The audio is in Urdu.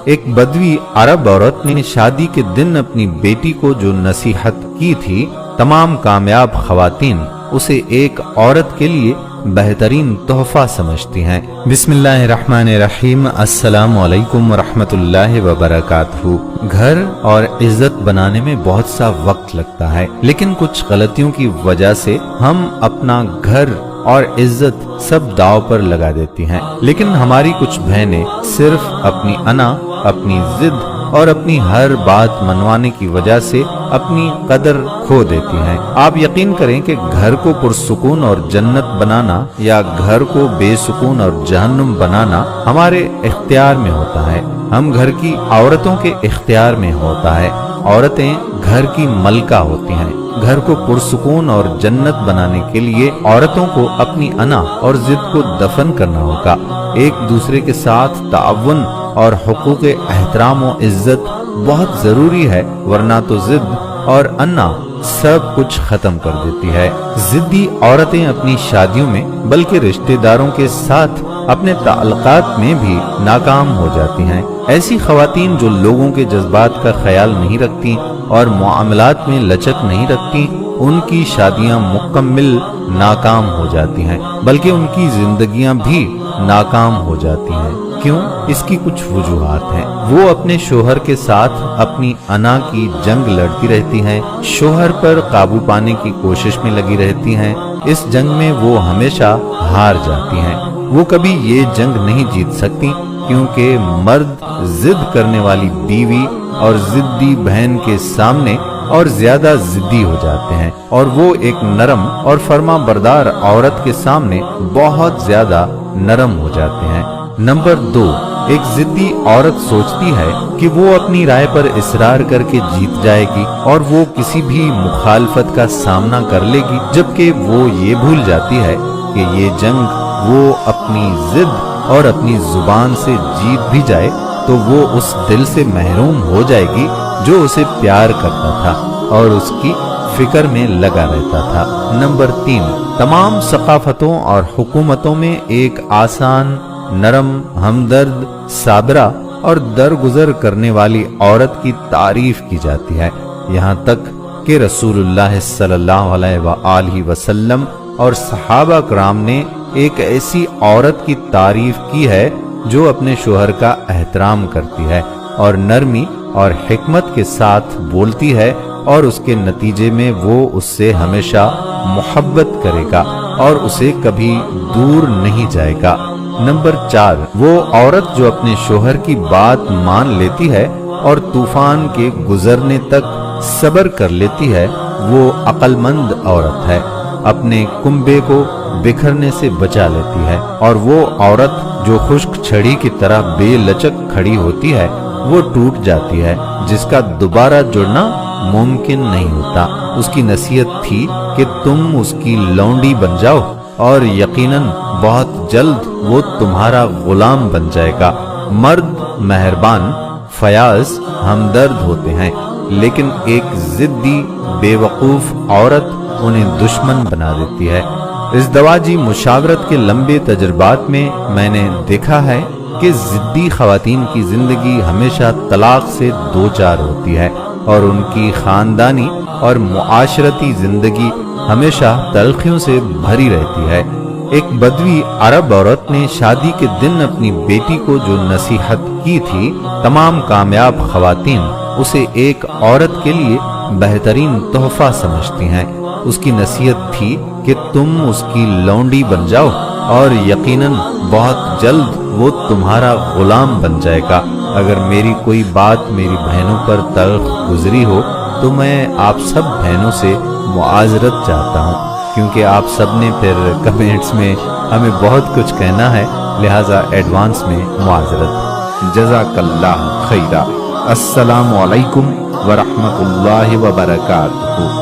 ایک بدوی عرب عورت نے شادی کے دن اپنی بیٹی کو جو نصیحت کی تھی، تمام کامیاب خواتین اسے ایک عورت کے لیے بہترین تحفہ سمجھتی ہیں۔ بسم اللہ الرحمن الرحیم۔ السلام علیکم ورحمۃ اللہ وبرکاتہ۔ گھر اور عزت بنانے میں بہت سا وقت لگتا ہے، لیکن کچھ غلطیوں کی وجہ سے ہم اپنا گھر اور عزت سب داؤ پر لگا دیتی ہیں۔ لیکن ہماری کچھ بہنیں صرف اپنی انا، اپنی ضد اور اپنی ہر بات منوانے کی وجہ سے اپنی قدر کھو دیتی ہیں۔ آپ یقین کریں کہ گھر کو پرسکون اور جنت بنانا یا گھر کو بے سکون اور جہنم بنانا ہمارے اختیار میں ہوتا ہے، ہم گھر کی عورتوں کے اختیار میں ہوتا ہے۔ عورتیں گھر کی ملکہ ہوتی ہیں۔ گھر کو پرسکون اور جنت بنانے کے لیے عورتوں کو اپنی انا اور ضد کو دفن کرنا ہوگا۔ ایک دوسرے کے ساتھ تعاون اور حقوق احترام و عزت بہت ضروری ہے، ورنہ تو ضد اور انا سب کچھ ختم کر دیتی ہے۔ ضدی عورتیں اپنی شادیوں میں بلکہ رشتہ داروں کے ساتھ اپنے تعلقات میں بھی ناکام ہو جاتی ہیں۔ ایسی خواتین جو لوگوں کے جذبات کا خیال نہیں رکھتی اور معاملات میں لچک نہیں رکھتی، ان کی شادیاں مکمل ناکام ہو جاتی ہیں، بلکہ ان کی زندگیاں بھی ناکام ہو جاتی ہیں۔ کیوں؟ اس کی کچھ وجوہات ہیں۔ وہ اپنے شوہر کے ساتھ اپنی انا کی جنگ لڑتی رہتی ہیں، شوہر پر قابو پانے کی کوشش میں لگی رہتی ہیں۔ اس جنگ میں وہ ہمیشہ ہار جاتی ہیں۔ وہ کبھی یہ جنگ نہیں جیت سکتی، کیونکہ مرد ضد کرنے والی بیوی اور ضدی بہن کے سامنے اور زیادہ ضدی ہو جاتے ہیں، اور وہ ایک نرم اور فرما بردار عورت کے سامنے بہت زیادہ نرم ہو جاتے ہیں۔ نمبر 2، ایک ضدی عورت سوچتی ہے کہ وہ اپنی رائے پر اصرار کر کے جیت جائے گی اور وہ کسی بھی مخالفت کا سامنا کر لے گی، جبکہ وہ یہ بھول جاتی ہے کہ یہ جنگ وہ اپنی ضد اور اپنی زبان سے جیت بھی جائے تو وہ اس دل سے محروم ہو جائے گی جو اسے پیار کرتا تھا اور اس کی فکر میں لگا رہتا تھا۔ نمبر 3، تمام ثقافتوں اور حکومتوں میں ایک آسان، نرم، ہمدرد، صابرہ اور درگزر کرنے والی عورت کی تعریف کی جاتی ہے، یہاں تک کہ رسول اللہ صلی اللہ علیہ وآلہ وسلم اور صحابہ کرام نے ایک ایسی عورت کی تعریف کی ہے جو اپنے شوہر کا احترام کرتی ہے اور نرمی اور حکمت کے ساتھ بولتی ہے، اور اس کے نتیجے میں وہ اس سے ہمیشہ محبت کرے گا اور اسے کبھی دور نہیں جائے گا۔ نمبر 4، وہ عورت جو اپنے شوہر کی بات مان لیتی ہے اور طوفان کے گزرنے تک صبر کر لیتی ہے، وہ عقل مند عورت ہے، اپنے کنبے کو بکھرنے سے بچا لیتی ہے، اور وہ عورت جو خشک چھڑی کی طرح بے لچک کھڑی ہوتی ہے وہ ٹوٹ جاتی ہے، جس کا دوبارہ جڑنا ممکن نہیں ہوتا۔ اس کی نصیحت تھی کہ تم اس کی لونڈی بن جاؤ اور یقیناً بہت جلد وہ تمہارا غلام بن جائے گا۔ مرد مہربان، فیاض، ہمدرد ہوتے ہیں، لیکن ایک ضدی بے وقوف عورت انہیں دشمن بنا دیتی ہے۔ ازدواجی مشاورت کے لمبے تجربات میں میں نے دیکھا ہے کہ ضدی خواتین کی زندگی ہمیشہ طلاق سے دوچار ہوتی ہے اور ان کی خاندانی اور معاشرتی زندگی ہمیشہ تلخیوں سے بھری رہتی ہے۔ ایک بدوی عرب عورت نے شادی کے دن اپنی بیٹی کو جو نصیحت کی تھی، تمام کامیاب خواتین اسے ایک عورت کے لیے بہترین تحفہ سمجھتی ہیں۔ اس کی نصیحت تھی کہ تم اس کی لونڈی بن جاؤ اور یقیناً بہت جلد وہ تمہارا غلام بن جائے گا۔ اگر میری کوئی بات میری بہنوں پر تلخ گزری ہو تو میں آپ سب بہنوں سے معذرت چاہتا ہوں، کیونکہ آپ سب نے پھر کمنٹس میں ہمیں بہت کچھ کہنا ہے، لہٰذا ایڈوانس میں معذرت۔ جزاک اللہ خیرہ۔ السلام علیکم ورحمۃ اللہ وبرکاتہ۔